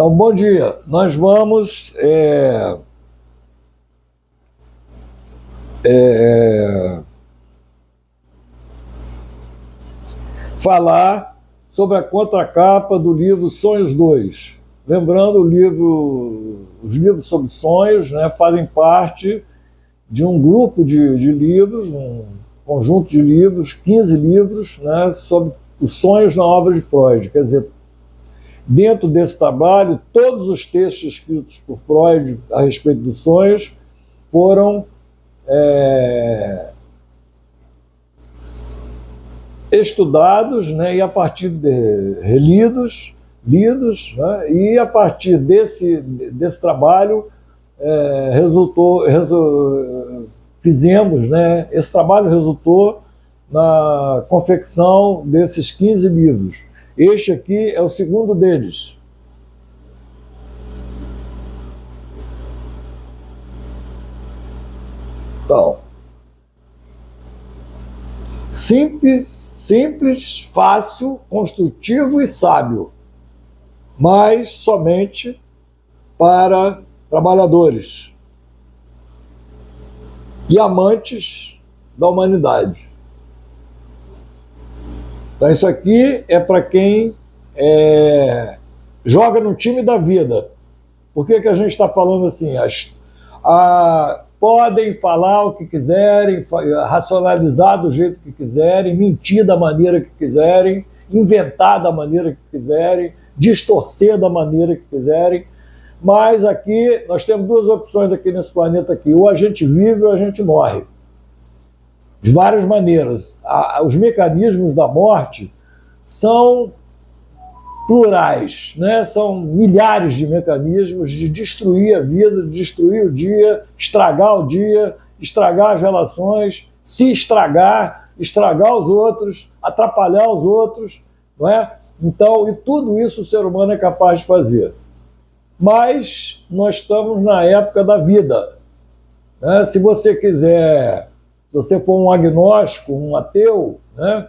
Então, bom dia. Nós vamos falar sobre a contracapa do livro Sonhos 2. Lembrando, os livros sobre sonhos, né, fazem parte de um grupo de livros, um conjunto de livros, 15 livros, né, sobre os sonhos na obra de Freud. Quer dizer, dentro desse trabalho, todos os textos escritos por Freud a respeito dos sonhos foram estudados, né, e a partir de lidos, né, e a partir desse trabalho fizemos, né, esse trabalho resultou na confecção desses 15 livros. Este aqui é o segundo deles. Então, simples, fácil, construtivo e sábio, mas somente para trabalhadores e amantes da humanidade. Então, isso aqui é para quem joga no time da vida. Por que a gente está falando assim? Podem falar o que quiserem, racionalizar do jeito que quiserem, mentir da maneira que quiserem, inventar da maneira que quiserem, distorcer da maneira que quiserem, mas aqui nós temos duas opções aqui nesse planeta aqui: ou a gente vive ou a gente morre. De várias maneiras. Os mecanismos da morte são plurais, né? São milhares de mecanismos de destruir a vida, de destruir o dia, estragar as relações, se estragar os outros, atrapalhar os outros, não é? Então, e tudo isso o ser humano é capaz de fazer. Mas nós estamos na época da vida, né? Se você quiser, se você for um agnóstico, um ateu, né,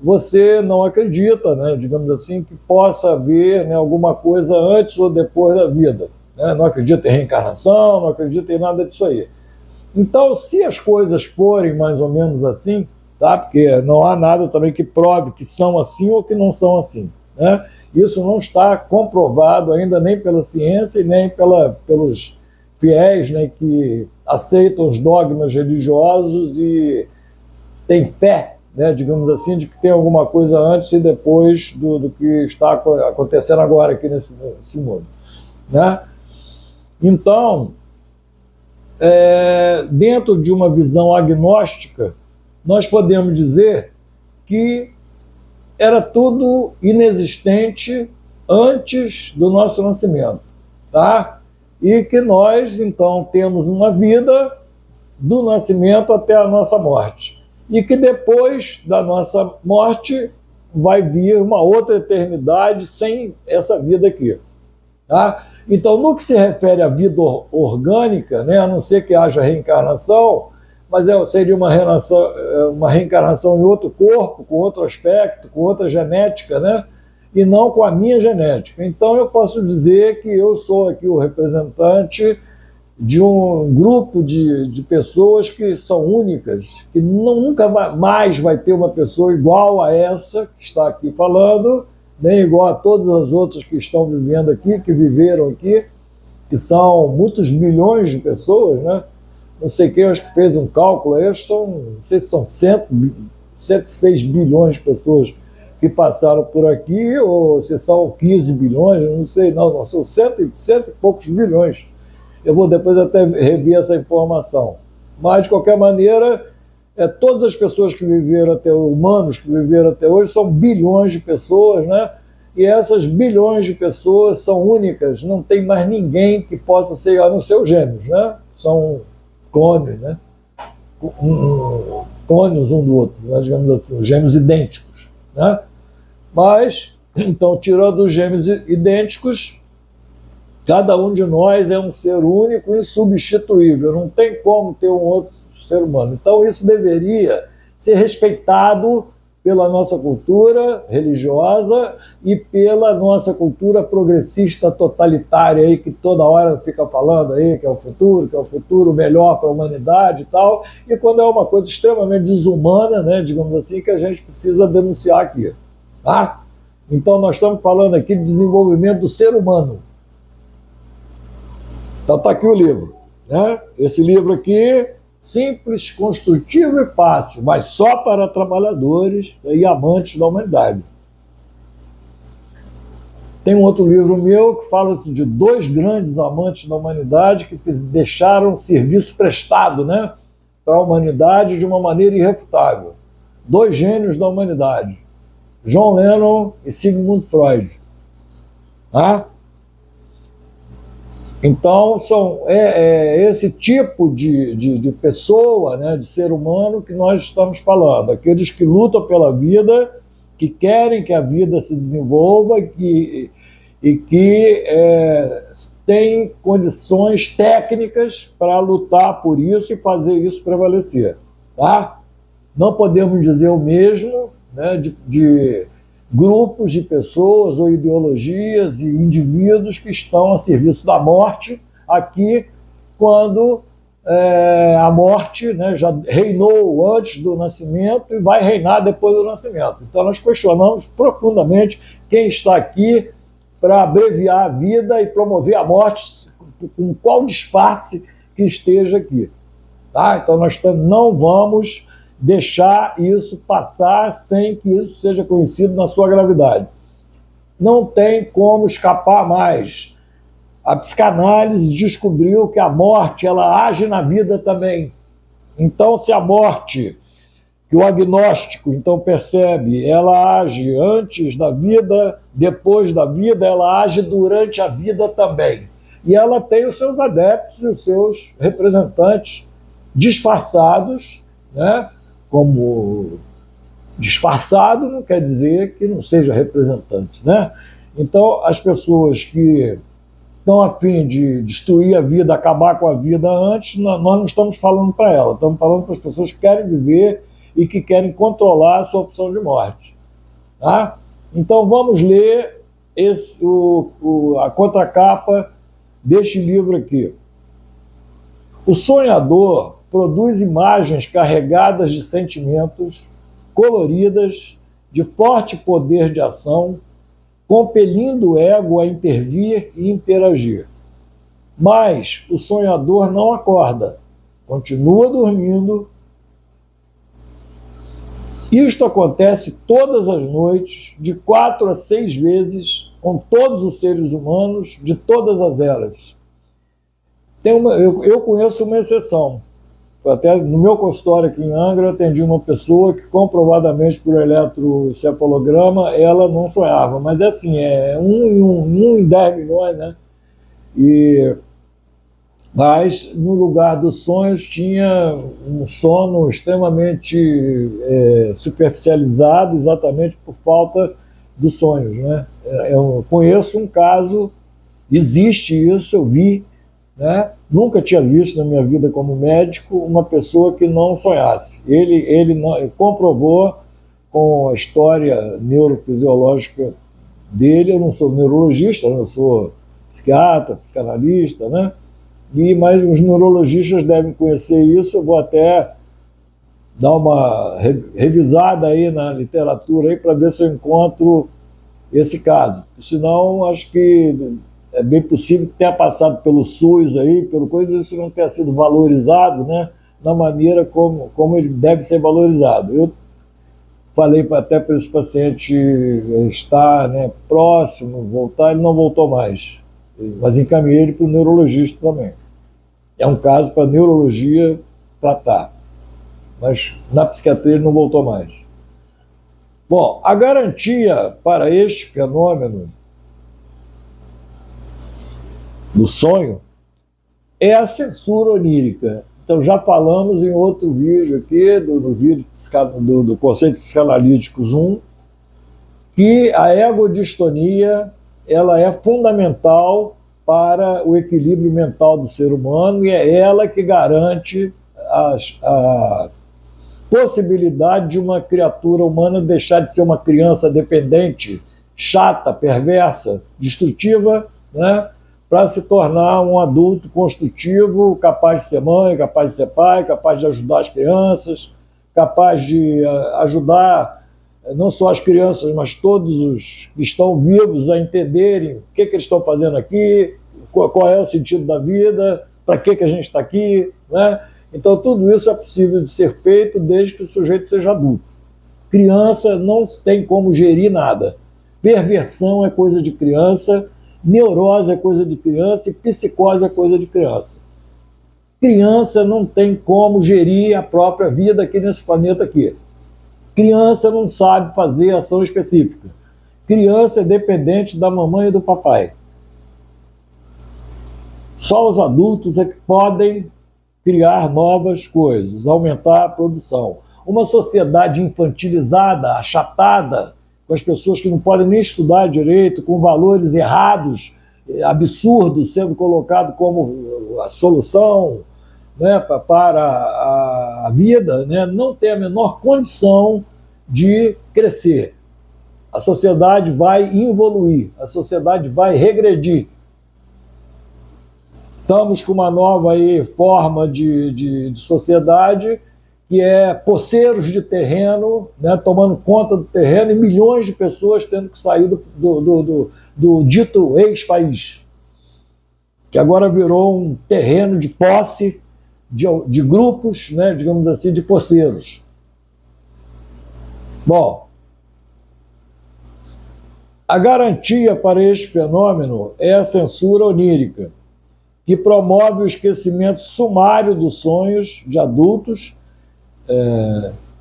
você não acredita, né, digamos assim, que possa haver, né, alguma coisa antes ou depois da vida, né? Não acredita em reencarnação, não acredita em nada disso aí. Então, se as coisas forem mais ou menos assim, tá? Porque não há nada também que prove que são assim ou que não são assim, né? Isso não está comprovado ainda nem pela ciência e nem pelos fiéis, né, que aceitam os dogmas religiosos e têm fé, né, digamos assim, de que tem alguma coisa antes e depois do que está acontecendo agora aqui nesse mundo, né? Então, dentro de uma visão agnóstica, nós podemos dizer que era tudo inexistente antes do nosso nascimento, tá? E que nós, então, temos uma vida do nascimento até a nossa morte. E que depois da nossa morte vai vir uma outra eternidade sem essa vida aqui, tá? Então, no que se refere à vida orgânica, né, a não ser que haja reencarnação, mas seria uma reencarnação em outro corpo, com outro aspecto, com outra genética, né, e não com a minha genética. Então, eu posso dizer que eu sou aqui o representante de um grupo de pessoas que são únicas, que nunca mais vai ter uma pessoa igual a essa que está aqui falando, nem igual a todas as outras que estão vivendo aqui, que viveram aqui, que são muitos bilhões de pessoas, né? Não sei quem, acho que fez um cálculo aí, não sei se são 106 bilhões de pessoas que passaram por aqui, ou se são 15 bilhões, não sei, não são cento e poucos bilhões. Eu vou depois até rever essa informação. Mas, de qualquer maneira, todas as pessoas que viveram humanos que viveram até hoje, são bilhões de pessoas, né? E essas bilhões de pessoas são únicas, não tem mais ninguém que possa ser, a não ser os gêmeos, né? São clones, né? Clones um do outro, né? Digamos assim, os gêmeos idênticos, né? Mas, então, tirando os gêmeos idênticos, cada um de nós é um ser único e insubstituível, não tem como ter um outro ser humano. Então, isso deveria ser respeitado pela nossa cultura religiosa e pela nossa cultura progressista totalitária aí, que toda hora fica falando aí que é o futuro melhor para a humanidade e tal, e quando é uma coisa extremamente desumana, né, digamos assim, que a gente precisa denunciar aqui. Tá? Então nós estamos falando aqui de desenvolvimento do ser humano. Então está aqui o livro. Né? Esse livro aqui, simples, construtivo e fácil, mas só para trabalhadores e amantes da humanidade. Tem um outro livro meu que fala assim, de dois grandes amantes da humanidade que deixaram serviço prestado, né, para a humanidade de uma maneira irrefutável. Dois gênios da humanidade, John Lennon e Sigmund Freud. Tá? Então, é esse tipo de pessoa, né, de ser humano que nós estamos falando. Aqueles que lutam pela vida, que querem que a vida se desenvolva e que têm condições técnicas para lutar por isso e fazer isso prevalecer. Tá? Não podemos dizer o mesmo, né, de grupos de pessoas ou ideologias e indivíduos que estão a serviço da morte aqui, quando a morte, né, já reinou antes do nascimento e vai reinar depois do nascimento. Então nós questionamos profundamente quem está aqui para abreviar a vida e promover a morte, com qual disfarce que esteja aqui. Tá? Então nós não vamos deixar isso passar sem que isso seja conhecido na sua gravidade. Não tem como escapar mais. A psicanálise descobriu que a morte ela age na vida também. Então, se a morte, que o agnóstico então percebe, ela age antes da vida, depois da vida, ela age durante a vida também. E ela tem os seus adeptos e os seus representantes disfarçados, né? Como disfarçado não quer dizer que não seja representante, né? Então, as pessoas que estão a fim de destruir a vida, acabar com a vida antes, nós não estamos falando para ela, estamos falando para as pessoas que querem viver e que querem controlar a sua opção de morte. Tá? Então, vamos ler a contracapa deste livro aqui. O sonhador produz imagens carregadas de sentimentos, coloridas, de forte poder de ação, compelindo o ego a intervir e interagir. Mas o sonhador não acorda, continua dormindo. Isto acontece todas as noites, de 4 a 6 vezes, com todos os seres humanos de todas as eras. Eu conheço uma exceção. Até no meu consultório aqui em Angra, eu atendi uma pessoa que, comprovadamente por eletroencefalograma, ela não sonhava. Mas é assim, é 1 em 10 milhões, né? Mas no lugar dos sonhos tinha um sono extremamente superficializado, exatamente por falta dos sonhos, né? Eu conheço um caso, existe isso, eu vi, né? Nunca tinha visto na minha vida como médico uma pessoa que não sonhasse. Ele comprovou com a história neurofisiológica dele. Eu não sou neurologista, eu sou psiquiatra, psicanalista, né? Mas os neurologistas devem conhecer isso. Eu vou até dar uma revisada aí na literatura aí para ver se eu encontro esse caso. Senão, acho que é bem possível que tenha passado pelo SUS aí, pelo coisa, isso não tenha sido valorizado, né, na maneira como ele deve ser valorizado. Eu falei até para esse paciente estar, né, próximo, voltar, ele não voltou mais, mas encaminhei ele para o neurologista também. É um caso para a neurologia tratar, mas na psiquiatria ele não voltou mais. Bom, a garantia para este fenômeno do sonho é a censura onírica. Então já falamos em outro vídeo aqui, do vídeo do conceito psicanalíticos 1, que a egodistonia ela é fundamental para o equilíbrio mental do ser humano e é ela que garante possibilidade de uma criatura humana deixar de ser uma criança dependente, chata, perversa, destrutiva, né, para se tornar um adulto construtivo, capaz de ser mãe, capaz de ser pai, capaz de ajudar as crianças, capaz de ajudar não só as crianças, mas todos os que estão vivos a entenderem o que eles estão fazendo aqui, qual é o sentido da vida, para que a gente está aqui, né? Então, tudo isso é possível de ser feito desde que o sujeito seja adulto. Criança não tem como gerir nada. Perversão é coisa de criança, neurose é coisa de criança e psicose é coisa de criança. Criança não tem como gerir a própria vida aqui nesse planeta aqui. Criança não sabe fazer ação específica. Criança é dependente da mamãe e do papai. Só os adultos é que podem criar novas coisas, aumentar a produção. Uma sociedade infantilizada, achatada, com as pessoas que não podem nem estudar direito, com valores errados, absurdos, sendo colocado como a solução, né, para a vida, né, não tem a menor condição de crescer. A sociedade vai involuir, a sociedade vai regredir. Estamos com uma nova aí, forma de sociedade, que é poceiros de terreno, né, tomando conta do terreno, e milhões de pessoas tendo que sair do dito ex-país, que agora virou um terreno de posse de grupos, né, digamos assim, de poceiros. Bom, a garantia para este fenômeno é a censura onírica, que promove o esquecimento sumário dos sonhos de adultos.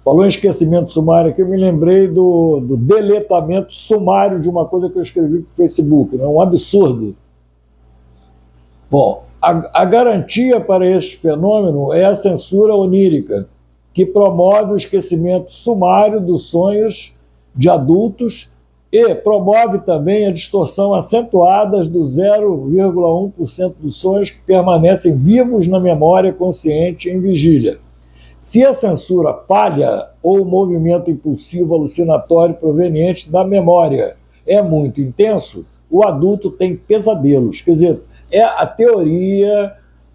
Falou em esquecimento sumário aqui, eu me lembrei do deletamento sumário de uma coisa que eu escrevi no Facebook, né? Um absurdo. Bom, a garantia para este fenômeno é a censura onírica, que promove o esquecimento sumário dos sonhos de adultos e promove também a distorção acentuada do 0,1% dos sonhos que permanecem vivos na memória consciente em vigília. Se a censura falha ou o movimento impulsivo alucinatório proveniente da memória é muito intenso, o adulto tem pesadelos. Quer dizer, a teoria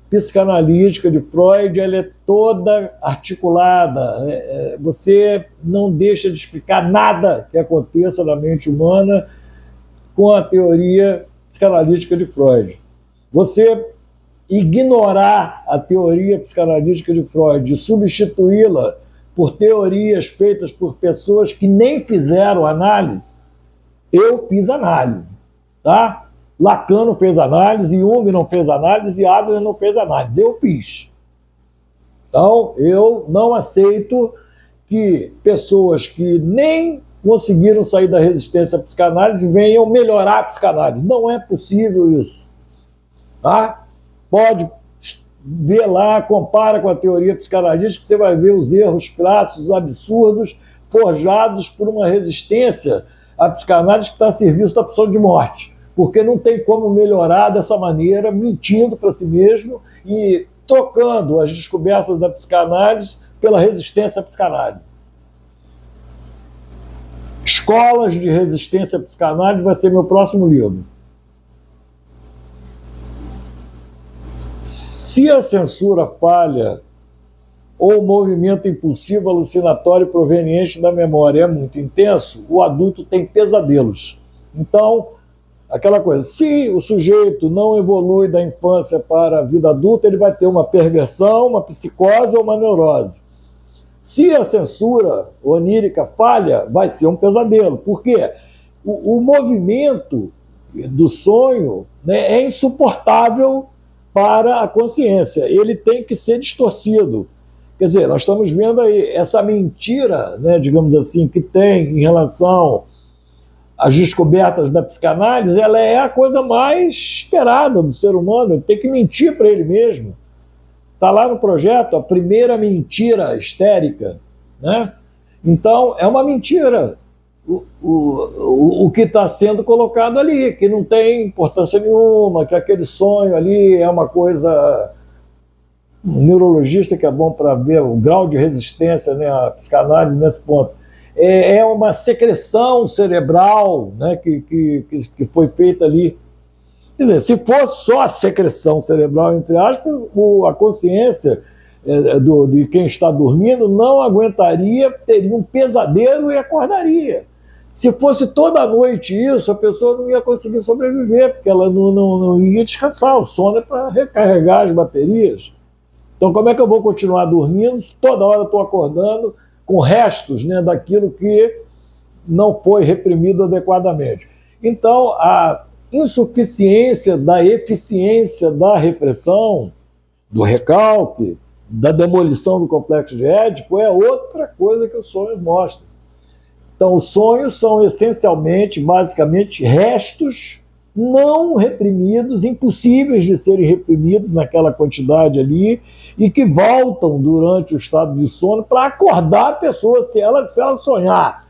psicanalítica de Freud, ela é toda articulada. Você não deixa de explicar nada que aconteça na mente humana com a teoria psicanalítica de Freud. Você ignorar a teoria psicanalítica de Freud e substituí-la por teorias feitas por pessoas que nem fizeram análise. Eu fiz análise, tá? Lacan não fez análise, Jung não fez análise e Adler não fez análise. Eu fiz. Então, eu não aceito que pessoas que nem conseguiram sair da resistência à psicanálise venham melhorar a psicanálise. Não é possível isso. Tá? Pode ver lá, compara com a teoria psicanalítica, que você vai ver os erros crassos, absurdos, forjados por uma resistência à psicanálise que está a serviço da opção de morte. Porque não tem como melhorar dessa maneira, mentindo para si mesmo e trocando as descobertas da psicanálise pela resistência à psicanálise. Escolas de resistência à psicanálise vai ser meu próximo livro. Se a censura falha ou o movimento impulsivo alucinatório proveniente da memória é muito intenso, o adulto tem pesadelos. Então, aquela coisa, se o sujeito não evolui da infância para a vida adulta, ele vai ter uma perversão, uma psicose ou uma neurose. Se a censura onírica falha, vai ser um pesadelo. Por quê? O movimento do sonho, né, é insuportável para a consciência. Ele tem que ser distorcido. Quer dizer, nós estamos vendo aí essa mentira, né, digamos assim, que tem em relação as descobertas da psicanálise, ela é a coisa mais esperada do ser humano. Ele tem que mentir para ele mesmo. Está lá no projeto a primeira mentira histérica, né? Então, é uma mentira o que está sendo colocado ali, que não tem importância nenhuma, que aquele sonho ali é uma coisa um neurologista que é bom para ver o grau de resistência, né, à psicanálise nesse ponto. É uma secreção cerebral, né, que foi feita ali. Quer dizer, se fosse só a secreção cerebral, entre aspas, a consciência de quem está dormindo não aguentaria, teria um pesadelo e acordaria. Se fosse toda noite isso, a pessoa não ia conseguir sobreviver, porque ela não ia descansar. O sono é para recarregar as baterias. Então, como é que eu vou continuar dormindo se toda hora estou acordando com restos, né, daquilo que não foi reprimido adequadamente? Então, a insuficiência da eficiência da repressão, do recalque, da demolição do complexo de Édipo é outra coisa que os sonhos mostram. Então, os sonhos são essencialmente, basicamente, restos não reprimidos, impossíveis de serem reprimidos naquela quantidade ali, e que voltam durante o estado de sono para acordar a pessoa, se ela sonhar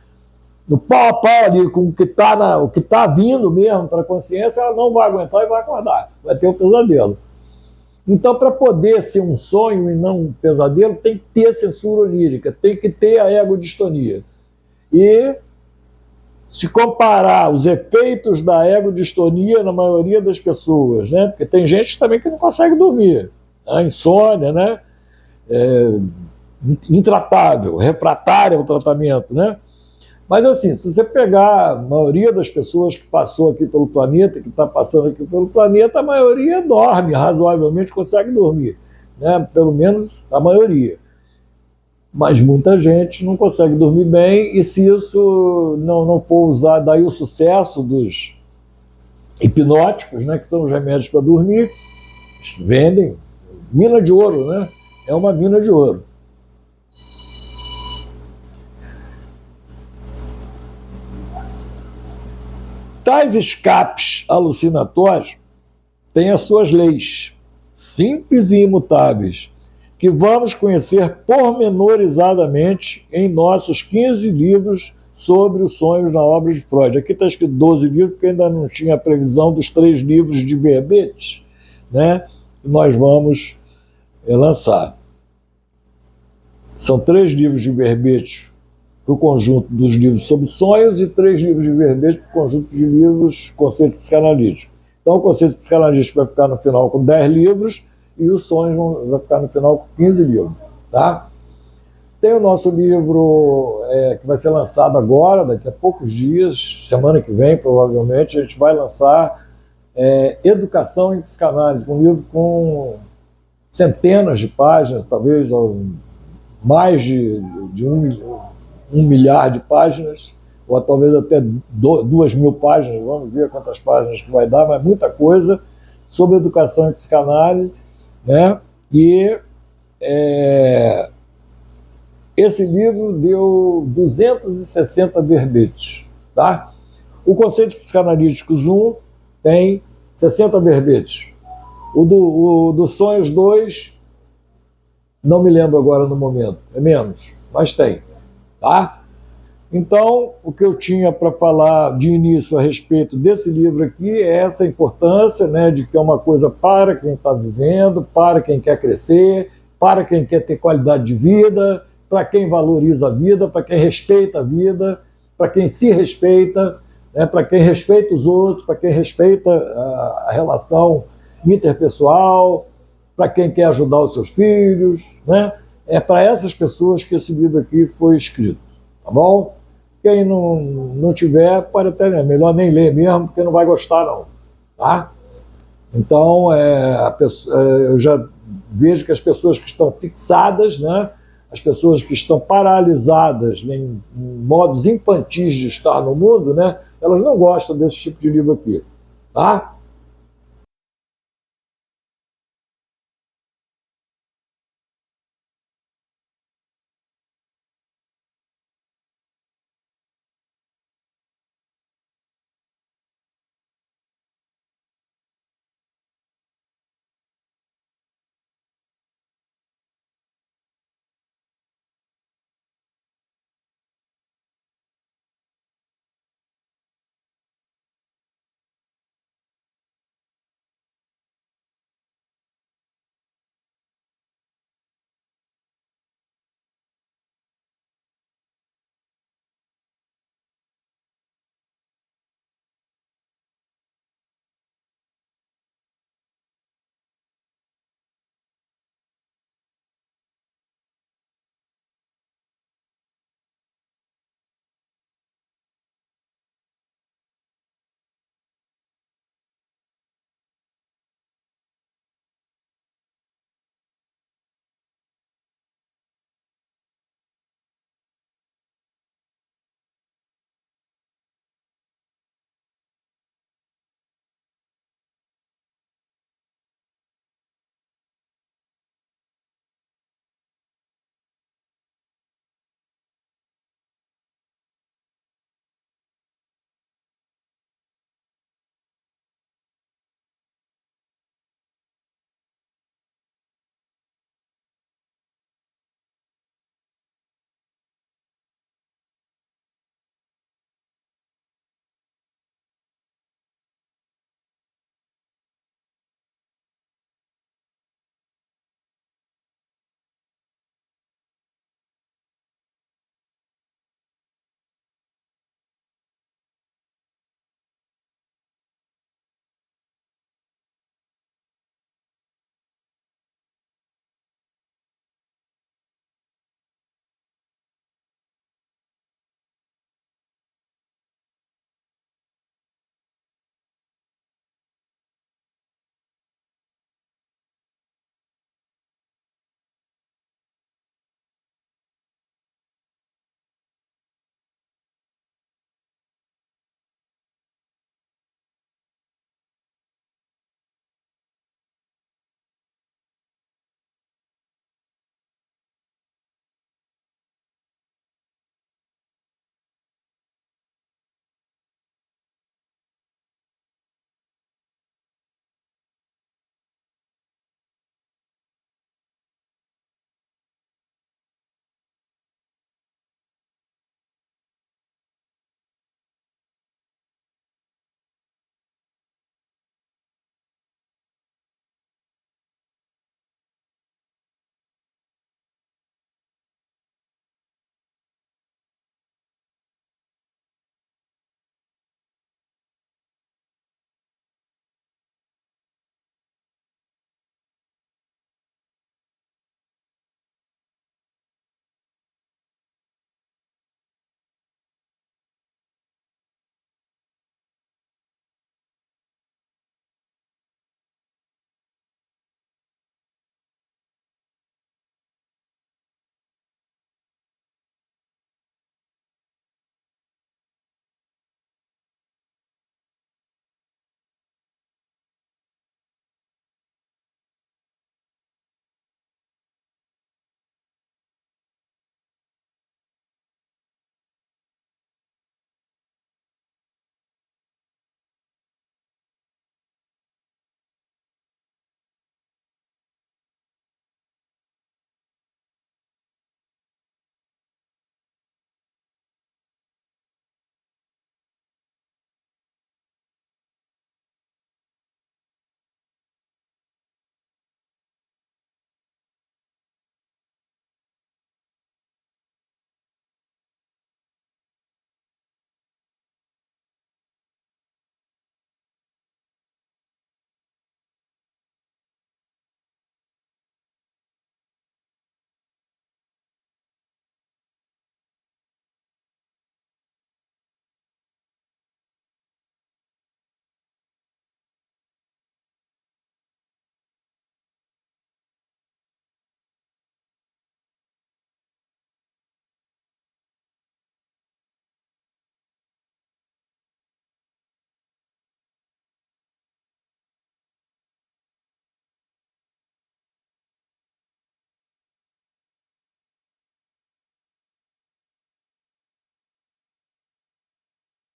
no pau a pau ali com o que está vindo mesmo para a consciência, ela não vai aguentar e vai acordar, vai ter um pesadelo. Então, para poder ser um sonho e não um pesadelo, tem que ter censura onírica, tem que ter a egodistonia. E se comparar os efeitos da egodistonia na maioria das pessoas, né? Porque tem gente também que não consegue dormir, né? Insônia, né? Intratável, refratária ao tratamento, né? Mas assim, se você pegar a maioria das pessoas que passou aqui pelo planeta, que está passando aqui pelo planeta, a maioria dorme razoavelmente, consegue dormir, né? Pelo menos a maioria. Mas muita gente não consegue dormir bem, e se isso não for usar, daí o sucesso dos hipnóticos, né, que são os remédios para dormir, vendem mina de ouro, né? É uma mina de ouro. Tais escapes alucinatórios têm as suas leis, simples e imutáveis, que vamos conhecer pormenorizadamente em nossos 15 livros sobre os sonhos na obra de Freud. Aqui está escrito 12 livros, porque ainda não tinha a previsão dos 3 livros de verbetes, né, que nós vamos lançar. São 3 livros de verbete para o conjunto dos livros sobre sonhos e 3 livros de verbete para o conjunto de livros conceito psicanalítico. Então, o conceito psicanalítico vai ficar no final com 10 livros, e os sonhos vai ficar no final com 15 livros. Tá? Tem o nosso livro que vai ser lançado agora, daqui a poucos dias, semana que vem, provavelmente, a gente vai lançar Educação em Psicanálise, um livro com centenas de páginas, talvez mais de 1 milhar de páginas, ou talvez até 2.000 páginas, vamos ver quantas páginas que vai dar, mas muita coisa sobre educação em psicanálise, né? E esse livro deu 260 verbetes, tá? O Conceitos Psicanalíticos 1 tem 60 verbetes. O do Sonhos 2, não me lembro agora no momento, é menos, mas tem, tá? Então, o que eu tinha para falar de início a respeito desse livro aqui é essa importância, né, de que é uma coisa para quem está vivendo, para quem quer crescer, para quem quer ter qualidade de vida, para quem valoriza a vida, para quem respeita a vida, para quem se respeita, né, para quem respeita os outros, para quem respeita a relação interpessoal, para quem quer ajudar os seus filhos, né? É para essas pessoas que esse livro aqui foi escrito, tá bom? Quem não tiver, pode até, é melhor nem ler mesmo, porque não vai gostar não, tá? Então, eu já vejo que as pessoas que estão fixadas, né, as pessoas que estão paralisadas em modos infantis de estar no mundo, né, elas não gostam desse tipo de livro aqui, tá?